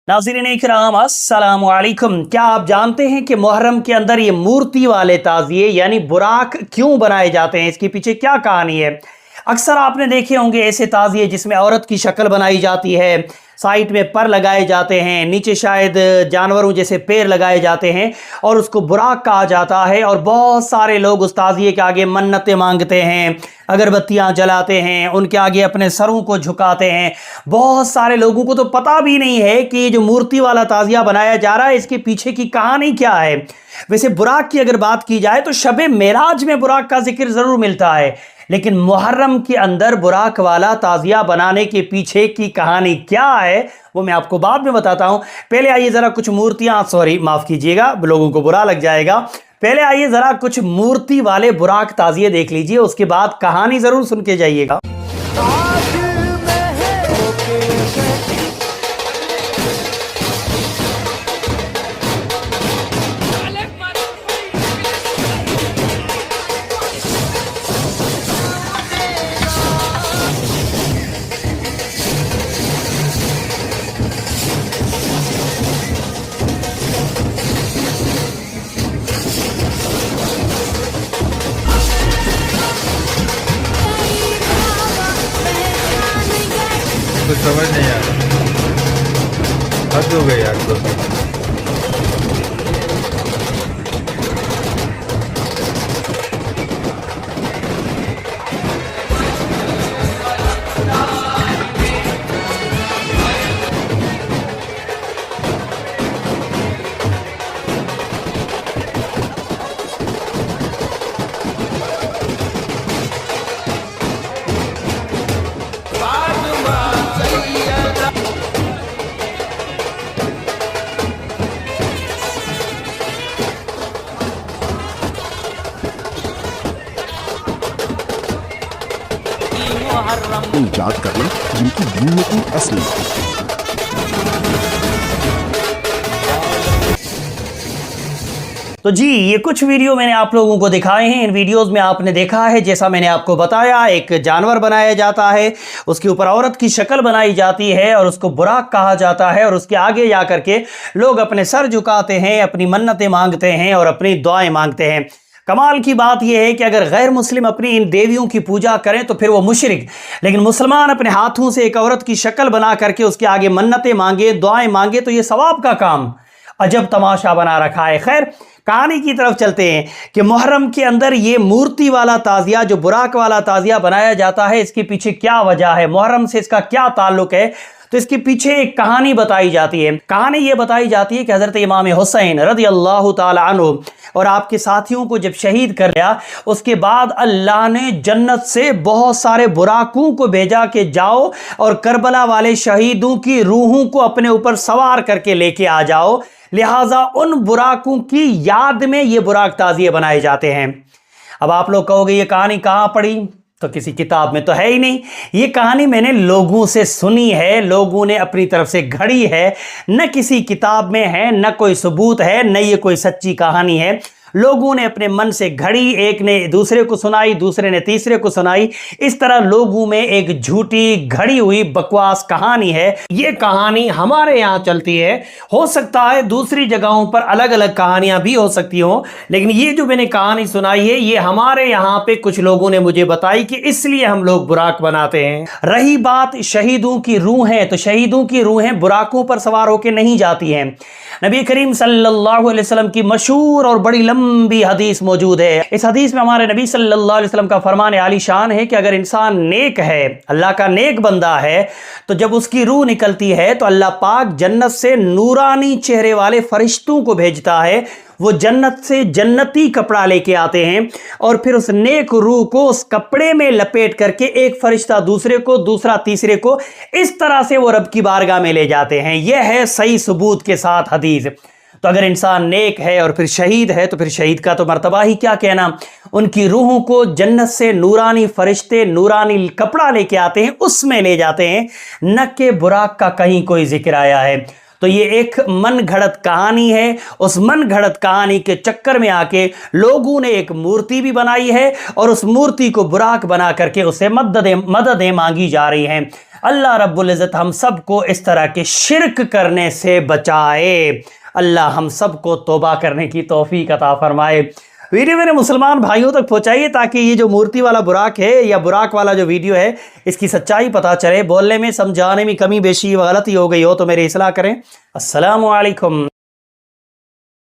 नाज़रीन इकराम अस्सलाम वालेकुम। क्या आप जानते हैं कि मुहर्रम के अंदर ये मूर्ति वाले ताज़िए यानी बुराक क्यों बनाए जाते हैं? इसके पीछे क्या कहानी है? अक्सर आपने देखे होंगे ऐसे ताज़िए जिसमें औरत की शक्ल बनाई जाती है, साइड में पर लगाए जाते हैं, नीचे शायद जानवरों जैसे पैर लगाए जाते हैं और उसको बुराक कहा जाता है। और बहुत सारे लोग उस ताज़िए के आगे मन्नतें मांगते हैं, अगरबत्तियां जलाते हैं, उनके आगे अपने सरों को झुकाते हैं। बहुत सारे लोगों को तो पता भी नहीं है कि ये जो मूर्ति वाला ताज़िया बनाया जा रहा है इसके पीछे की कहानी क्या है। वैसे बुराक की अगर बात की जाए तो शबे मेराज में बुराक का जिक्र जरूर मिलता है, लेकिन मुहर्रम के अंदर बुराक वाला ताज़िया बनाने के पीछे की कहानी क्या है वो मैं आपको बाद में बताता हूं। पहले आइए जरा कुछ मूर्तियां, सॉरी माफ कीजिएगा, लोगों को बुरा लग जाएगा। पहले आइए जरा कुछ मूर्ति वाले बुराक ताज़िए देख लीजिए, उसके बाद कहानी जरूर सुन के जाइएगा। कुछ समझ नहीं आ रहा, हद हो गई यार तो। याद करना जिनकी नीयतें असली। तो जी ये कुछ वीडियो मैंने आप लोगों को दिखाए हैं। इन वीडियोस में आपने देखा है, जैसा मैंने आपको बताया, एक जानवर बनाया जाता है, उसके ऊपर औरत की शक्ल बनाई जाती है और उसको बुराक कहा जाता है। और उसके आगे जा करके लोग अपने सर झुकाते हैं, अपनी मन्नतें मांगते हैं और अपनी दुआएं मांगते हैं। कमाल की बात यह है कि अगर गैर मुस्लिम अपनी इन देवियों की पूजा करें तो फिर वो मुशरिक, लेकिन मुसलमान अपने हाथों से एक औरत की शक्ल बना करके उसके आगे मन्नतें मांगे, दुआएं मांगे तो ये सवाब का काम। अजब तमाशा बना रखा है। खैर कहानी की तरफ चलते हैं कि मुहर्रम के अंदर ये मूर्ति वाला ताज़िया, जो बुराक वाला ताज़िया बनाया जाता है, इसके पीछे क्या वजह है, मुहर्रम से इसका क्या ताल्लुक है। तो इसके पीछे एक कहानी बताई जाती है। कहानी ये बताई जाती है कि हज़रत इमाम हुसैन रज़ी अल्लाह ताला अन्हु और आपके साथियों को जब शहीद कर लिया, उसके बाद अल्लाह ने जन्नत से बहुत सारे बुराकों को भेजा कि जाओ और करबला वाले शहीदों की रूहों को अपने ऊपर सवार करके लेके आ जाओ। लिहाजा उन बुराकों की याद में ये बुराक ताज़िए बनाए जाते हैं। अब आप लोग कहोगे ये कहानी कहाँ पढ़ी? तो किसी किताब में तो है ही नहीं। ये कहानी मैंने लोगों से सुनी है, लोगों ने अपनी तरफ से घड़ी है, न किसी किताब में है, न कोई सबूत है, न ये कोई सच्ची कहानी है। लोगों ने अपने मन से घड़ी, एक ने दूसरे को सुनाई, दूसरे ने तीसरे को सुनाई। इस तरह लोगों में एक झूठी घड़ी हुई बकवास कहानी है। ये कहानी हमारे यहाँ चलती है, हो सकता है दूसरी जगहों पर अलग अलग कहानियां भी हो सकती हो, लेकिन ये जो मैंने कहानी सुनाई है ये हमारे यहाँ पे कुछ लोगों ने मुझे बताई कि इसलिए हम लोग बुराक बनाते हैं। रही बात शहीदों की रूहें, तो शहीदों की रूहें बुराकों पर सवार होकर नहीं जाती हैं। नबी करीम सल्लल्लाहु अलैहि वसल्लम की मशहूर और बड़ी लंबी हदीस मौजूद है। इस हदीस में हमारे नबी सल्लल्लाहु अलैहि वसल्लम का फरमान आली शान है कि अगर इंसान नेक है, अल्लाह का नेक बंदा है, तो जब उसकी रूह निकलती है तो अल्लाह पाक जन्नत से नूरानी चेहरे वाले फरिश्तों को भेजता है। वो जन्नत से जन्नती कपड़ा लेके आते हैं और फिर उस नेक रूह को उस कपड़े में लपेट करके एक फरिश्ता दूसरे को, दूसरा तीसरे को, इस तरह से वो रब की बारगाह में ले जाते हैं। यह है सही सबूत के साथ हदीस। तो अगर इंसान नेक है और फिर शहीद है तो फिर शहीद का तो मर्तबा ही क्या कहना। उनकी रूहों को जन्नत से नूरानी फरिश्ते नूरानी कपड़ा लेके आते हैं, उसमें ले जाते हैं, न कि बुराक का कहीं कोई जिक्र आया है। तो ये एक मन घड़त कहानी है। उस मन घड़त कहानी के चक्कर में आके लोगों ने एक मूर्ति भी बनाई है और उस मूर्ति को बुराक बना करके उससे मददें मांगी जा रही हैं। اللہ رب العزت ہم سب کو اس طرح کے شرک کرنے سے بچائے، اللہ ہم سب کو توبہ کرنے کی توفیق عطا فرمائے۔ ویڈیو میرے مسلمان بھائیوں تک پہنچائیے تاکہ یہ جو مورتی والا براق ہے یا براق والا جو ویڈیو ہے اس کی سچائی پتہ چلے، بولنے میں سمجھانے میں کمی بیشی و غلطی ہو گئی ہو تو میری اصلاح کریں۔ السلام علیکم۔